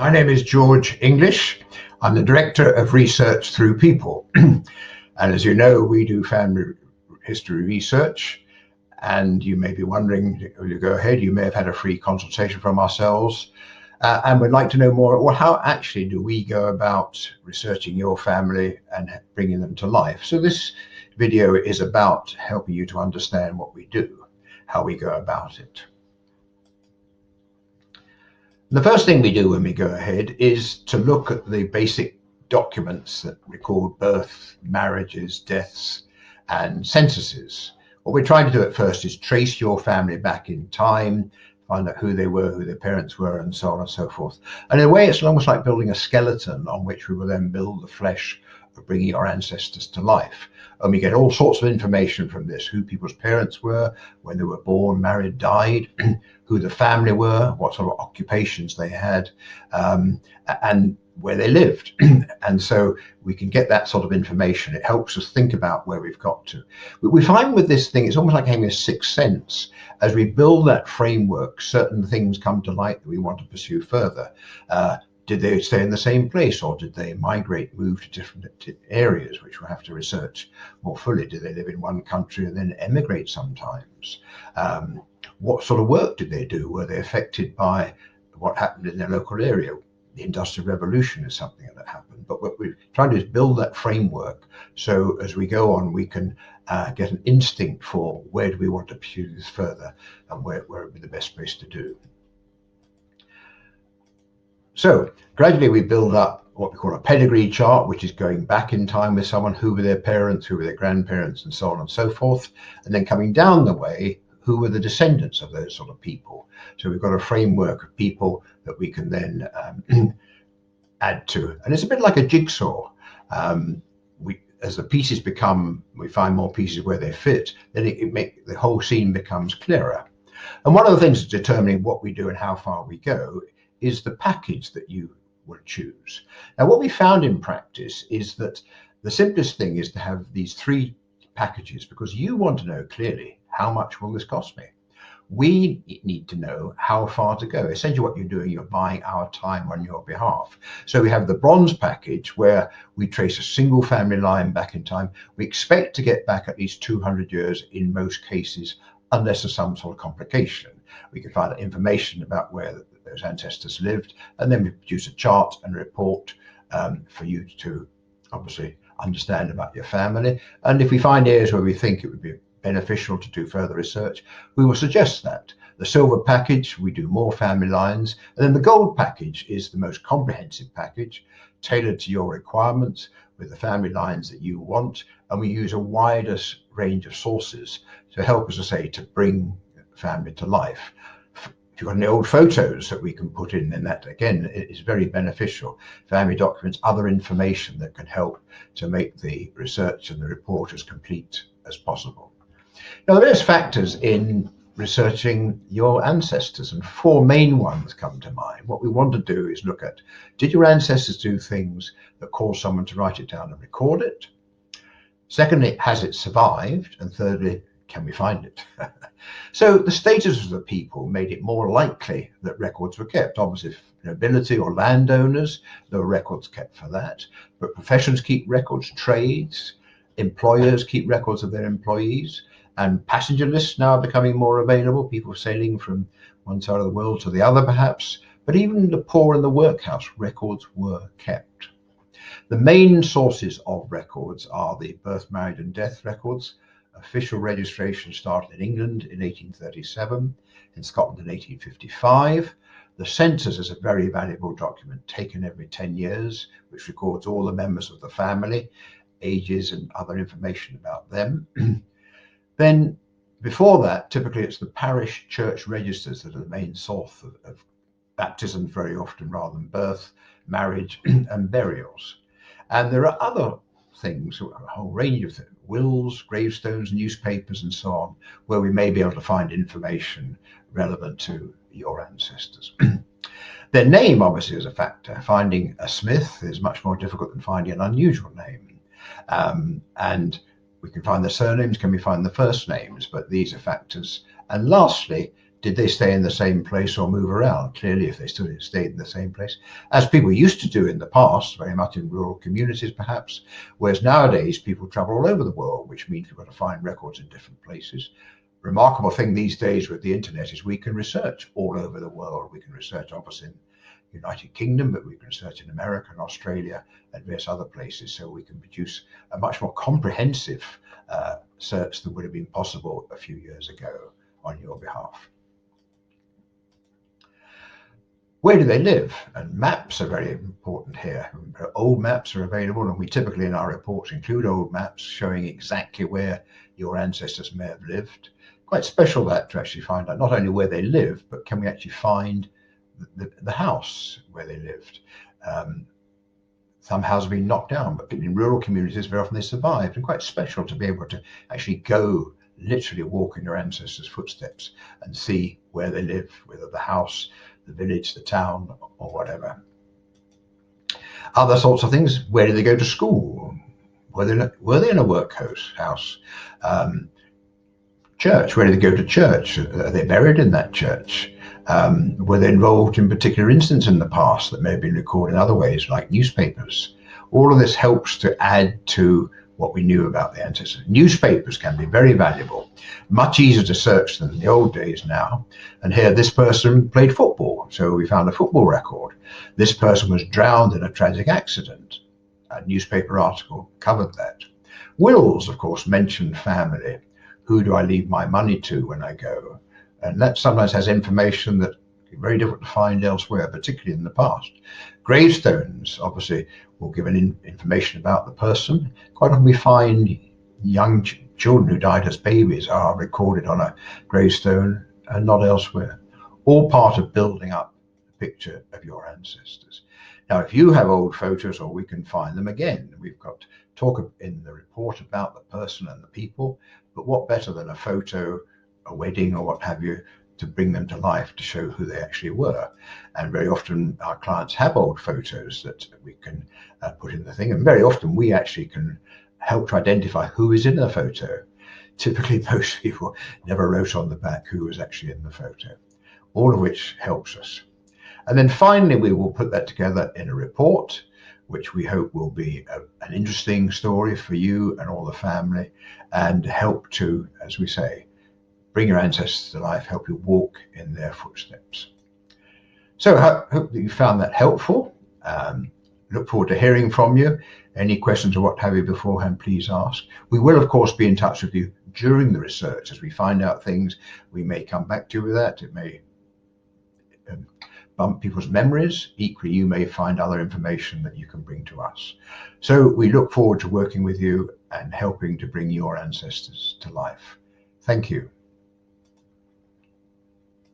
My name is George English. I'm the Director of Research Through People. And as you know, we do family history research. And you may be wondering, will you go ahead? You may have had a free consultation from ourselves and would like to know more. Well, how actually do we go about researching your family and bringing them to life? So this video is about helping you to understand what we do, how we go about it. The first thing we do when we go ahead is to look at the basic documents that record birth, marriages, deaths, and censuses. What we're trying to do at first is trace your family back in time, find out who they were, who their parents were, and so on and so forth. And in a way, it's almost like building a skeleton on which we will then build the flesh of bringing your ancestors to life. And we get all sorts of information from this: who people's parents were, when they were born, married, died, who the family were, what sort of occupations they had, and where they lived. And so we can get that sort of information. It helps us think about where we've got to. We find with this thing, it's almost like having a sixth sense. As we build that framework, certain things come to light that we want to pursue further. Did they stay in the same place, or did they migrate, move to different areas, which we'll have to research more fully? Did they live in one country and then emigrate sometimes? What sort of work did they do? Were they affected by what happened in their local area? The Industrial Revolution is something that happened. But what we're trying to do is build that framework, so as we go on, we can get an instinct for where do we want to pursue this further, and where would be the best place to do. So gradually we build up what we call a pedigree chart, which is going back in time with someone, who were their parents, who were their grandparents, and so on and so forth. And then coming down the way, who were the descendants of those sort of people. So we've got a framework of people that we can then add to. And it's a bit like a jigsaw. As the pieces become, we find more pieces where they fit, then the whole scene becomes clearer. And one of the things determining what we do and how far we go is the package that you will choose. Now, what we found in practice is that the simplest thing is to have these three packages, because you want to know clearly, how much will this cost me? We need to know how far to go. Essentially what you're doing, you're buying our time on your behalf. So we have the bronze package, where we trace a single family line back in time. We expect to get back at least 200 years in most cases, unless there's some sort of complication. We can find out information about where those ancestors lived, and then we produce a chart and a report for you to obviously understand about your family. And if we find areas where we think it would be beneficial to do further research, we will suggest that. The silver package, we do more family lines. And then the gold package is the most comprehensive package, tailored to your requirements, with the family lines that you want. And we use a wider range of sources to help, as I say, to bring family to life. If you've got any old photos that we can put in, then that again is very beneficial. Family documents, other information that can help to make the research and the report as complete as possible. Now, there are various factors in researching your ancestors, and four main ones come to mind. What we want to do is look at, did your ancestors do things that caused someone to write it down and record it? Secondly, has it survived? And thirdly, can we find it? So the status of the people made it more likely that records were kept. Obviously, if nobility or landowners, there were records kept for that. But professions keep records, trades, employers keep records of their employees, and passenger lists now are becoming more available, people sailing from one side of the world to the other perhaps. But even the poor in the workhouse, records were kept. The main sources of records are the birth, marriage, and death records. Official registration started in England in 1837, in Scotland in 1855. The census is a very valuable document taken every 10 years, which records all the members of the family, ages and other information about them. Then before that, typically it's the parish church registers that are the main source of baptisms very often, rather than birth, marriage and burials. And there are other things, a whole range of things, wills, gravestones, newspapers, and so on, where we may be able to find information relevant to your ancestors. Their name obviously is a factor. Finding a Smith is much more difficult than finding an unusual name. And we can find the surnames, can we find the first names? But these are factors. And lastly, Did they stay in the same place or move around? Clearly, if they still stayed in the same place, as people used to do in the past, very much in rural communities perhaps, whereas nowadays people travel all over the world, which means we've got to find records in different places. Remarkable thing these days with the internet is we can research all over the world. We can research obviously in the United Kingdom, but we can research in America and Australia and various other places, so we can produce a much more comprehensive search than would have been possible a few years ago on your behalf. Where do they live? And maps are very important here. Old maps are available, and we typically in our reports include old maps showing exactly where your ancestors may have lived. Quite special that to actually find out not only where they live, but can we actually find the house where they lived. Some houses have been knocked down, but in rural communities, very often they survived, and quite special to be able to actually go, literally walk in your ancestors' footsteps and see where they live, whether the house, the village, the town, or whatever. Other sorts of things, where did they go to school? Were they in a workhouse? Church, where did they go to church? Are they buried in that church? Were they involved in particular incidents in the past that may have been recorded in other ways, like newspapers? All of this helps to add to what we knew about the ancestors. Newspapers can be very valuable, much easier to search than in the old days now. And here, this person played football, so we found a football record. This person was drowned in a tragic accident. A newspaper article covered that. Wills, of course, mention family. Who do I leave my money to when I go? And that sometimes has information that is very difficult to find elsewhere, particularly in the past. Gravestones, obviously, will give information about the person. Quite often we find young children who died as babies are recorded on a gravestone and not elsewhere. All part of building up a picture of your ancestors. Now, if you have old photos, or we can find them again, we've got talk in the report about the person and the people, but what better than a photo, a wedding or what have you, to bring them to life, to show who they actually were. And very often our clients have old photos that we can put in the thing, and very often we actually can help to identify who is in the photo. Typically most people never wrote on the back who was actually in the photo, all of which helps us. And then finally we will put that together in a report, which we hope will be an interesting story for you and all the family, and help to, as we say, bring your ancestors to life, help you walk in their footsteps. So I hope that you found that helpful. Look forward to hearing from you. Any questions or what have you beforehand, please ask. We will, of course, be in touch with you during the research. As we find out things, we may come back to you with that. It may bump people's memories. Equally, you may find other information that you can bring to us. So we look forward to working with you and helping to bring your ancestors to life. Thank you.